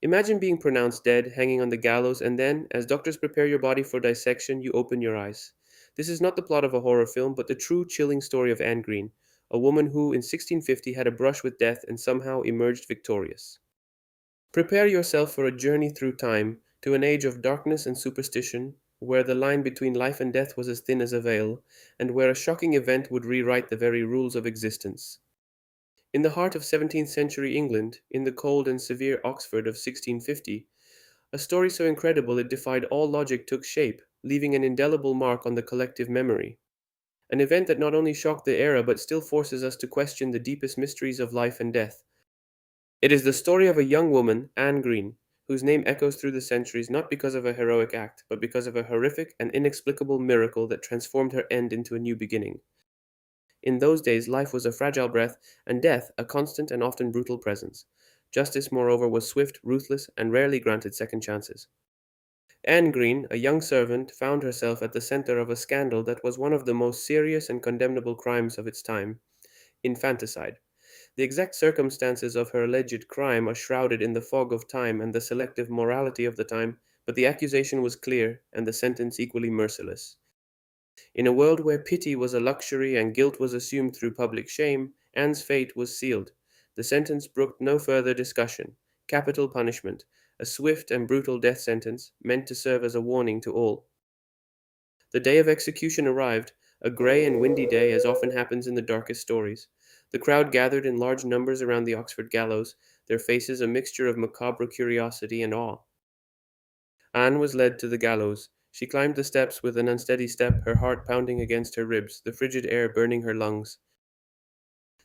Imagine being pronounced dead, hanging on the gallows, and then, as doctors prepare your body for dissection, you open your eyes. This is not the plot of a horror film, but the true chilling story of Anne Green, a woman who, in 1650, had a brush with death and somehow emerged victorious. Prepare yourself for a journey through time to an age of darkness and superstition, where the line between life and death was as thin as a veil, and where a shocking event would rewrite the very rules of existence. In the heart of 17th century England, in the cold and severe Oxford of 1650, a story so incredible it defied all logic took shape, leaving an indelible mark on the collective memory. An event that not only shocked the era but still forces us to question the deepest mysteries of life and death. It is the story of a young woman, Anne Green, whose name echoes through the centuries not because of a heroic act, but because of a horrific and inexplicable miracle that transformed her end into a new beginning. In those days, life was a fragile breath, and death a constant and often brutal presence. Justice, moreover, was swift, ruthless, and rarely granted second chances. Anne Green, a young servant, found herself at the center of a scandal that was one of the most serious and condemnable crimes of its time: infanticide. The exact circumstances of her alleged crime are shrouded in the fog of time and the selective morality of the time, but the accusation was clear and the sentence equally merciless. In a world where pity was a luxury and guilt was assumed through public shame, Anne's fate was sealed. The sentence brooked no further discussion: capital punishment, a swift and brutal death sentence meant to serve as a warning to all. The day of execution arrived, a grey and windy day, as often happens in the darkest stories. The crowd gathered in large numbers around the Oxford gallows, their faces a mixture of macabre curiosity and awe. Anne was led to the gallows. She climbed the steps with an unsteady step, her heart pounding against her ribs, the frigid air burning her lungs.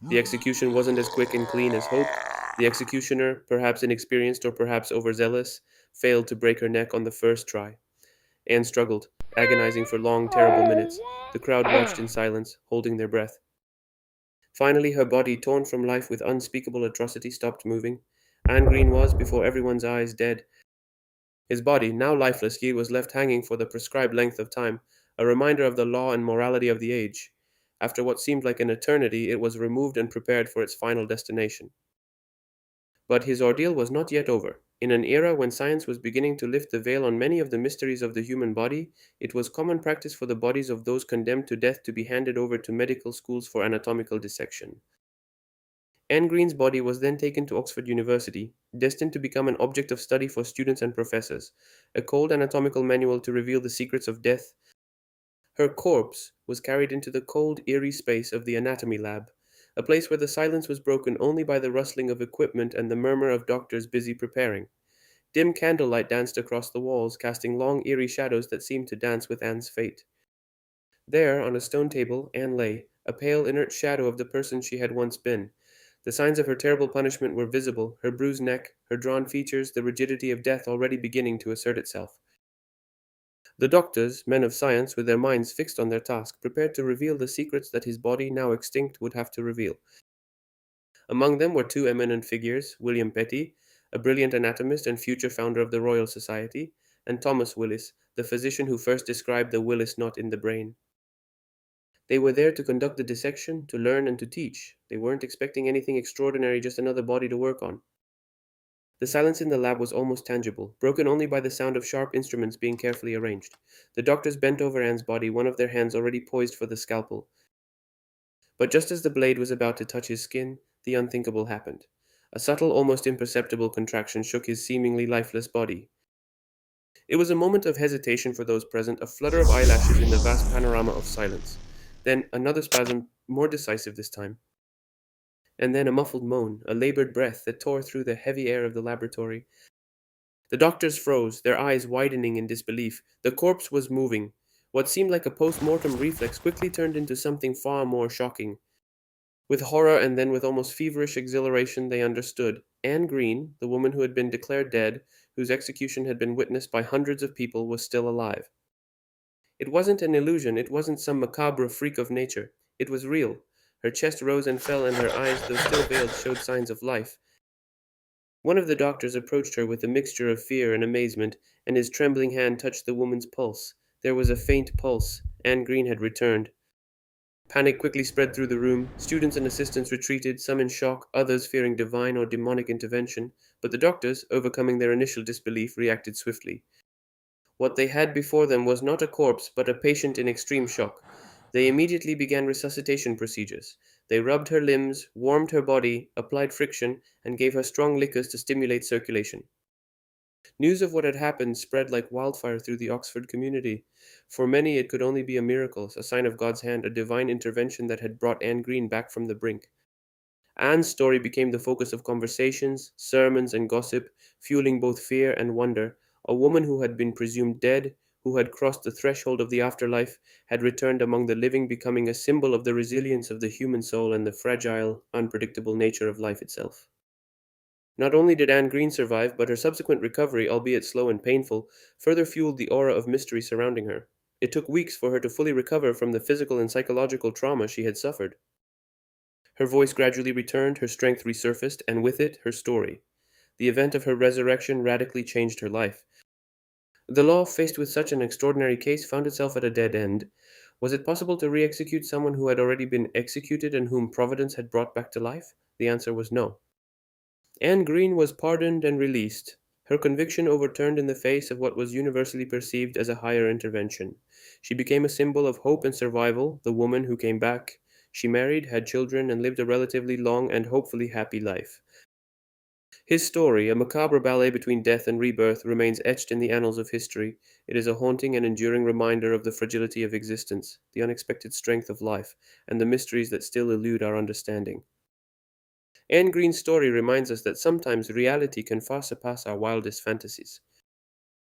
The execution wasn't as quick and clean as hoped. The executioner, perhaps inexperienced or perhaps overzealous, failed to break her neck on the first try. Anne struggled, agonizing for long, terrible minutes. The crowd watched in silence, holding their breath. Finally, her body, torn from life with unspeakable atrocity, stopped moving. Anne Green was, before everyone's eyes, dead. His body, now lifeless, yet was left hanging for the prescribed length of time, a reminder of the law and morality of the age. After what seemed like an eternity, it was removed and prepared for its final destination. But his ordeal was not yet over. In an era when science was beginning to lift the veil on many of the mysteries of the human body, it was common practice for the bodies of those condemned to death to be handed over to medical schools for anatomical dissection. Anne Green's body was then taken to Oxford University, destined to become an object of study for students and professors, a cold anatomical manual to reveal the secrets of death. Her corpse was carried into the cold, eerie space of the anatomy lab, a place where the silence was broken only by the rustling of equipment and the murmur of doctors busy preparing. Dim candlelight danced across the walls, casting long, eerie shadows that seemed to dance with Anne's fate. There, on a stone table, Anne lay, a pale, inert shadow of the person she had once been. The signs of her terrible punishment were visible: her bruised neck, her drawn features, the rigidity of death already beginning to assert itself. The doctors, men of science, with their minds fixed on their task, prepared to reveal the secrets that his body, now extinct, would have to reveal. Among them were two eminent figures: William Petty, a brilliant anatomist and future founder of the Royal Society, and Thomas Willis, the physician who first described the Willis knot in the brain. They were there to conduct the dissection, to learn and to teach. They weren't expecting anything extraordinary, just another body to work on. The silence in the lab was almost tangible, broken only by the sound of sharp instruments being carefully arranged. The doctors bent over Anne's body, one of their hands already poised for the scalpel. But just as the blade was about to touch his skin, the unthinkable happened. A subtle, almost imperceptible contraction shook his seemingly lifeless body. It was a moment of hesitation for those present, a flutter of eyelashes in the vast panorama of silence. Then another spasm, more decisive this time. And then a muffled moan, a labored breath that tore through the heavy air of the laboratory. The doctors froze, their eyes widening in disbelief. The corpse was moving. What seemed like a post-mortem reflex quickly turned into something far more shocking. With horror and then with almost feverish exhilaration, they understood. Anne Green, the woman who had been declared dead, whose execution had been witnessed by hundreds of people, was still alive. It wasn't an illusion, it wasn't some macabre freak of nature. It was real. Her chest rose and fell, and her eyes, though still veiled, showed signs of life. One of the doctors approached her with a mixture of fear and amazement, and his trembling hand touched the woman's pulse. There was a faint pulse. Anne Green had returned. Panic quickly spread through the room. Students and assistants retreated, some in shock, others fearing divine or demonic intervention. But the doctors, overcoming their initial disbelief, reacted swiftly. What they had before them was not a corpse, but a patient in extreme shock. They immediately began resuscitation procedures. They rubbed her limbs, warmed her body, applied friction, and gave her strong liquors to stimulate circulation. News of what had happened spread like wildfire through the Oxford community. For many, it could only be a miracle, a sign of God's hand, a divine intervention that had brought Anne Green back from the brink. Anne's story became the focus of conversations, sermons, and gossip, fueling both fear and wonder. A woman who had been presumed dead, who had crossed the threshold of the afterlife, had returned among the living, becoming a symbol of the resilience of the human soul and the fragile, unpredictable nature of life itself. Not only did Anne Green survive, but her subsequent recovery, albeit slow and painful, further fueled the aura of mystery surrounding her. It took weeks for her to fully recover from the physical and psychological trauma she had suffered. Her voice gradually returned, her strength resurfaced, and with it, her story. The event of her resurrection radically changed her life. The law, faced with such an extraordinary case, found itself at a dead end. Was it possible to re execute someone who had already been executed and whom Providence had brought back to life? The answer was no. Anne Green was pardoned and released, her conviction overturned in the face of what was universally perceived as a higher intervention. She became a symbol of hope and survival, the woman who came back. She married, had children, and lived a relatively long and hopefully happy life. His story, a macabre ballet between death and rebirth, remains etched in the annals of history. It is a haunting and enduring reminder of the fragility of existence, the unexpected strength of life, and the mysteries that still elude our understanding. Anne Green's story reminds us that sometimes reality can far surpass our wildest fantasies.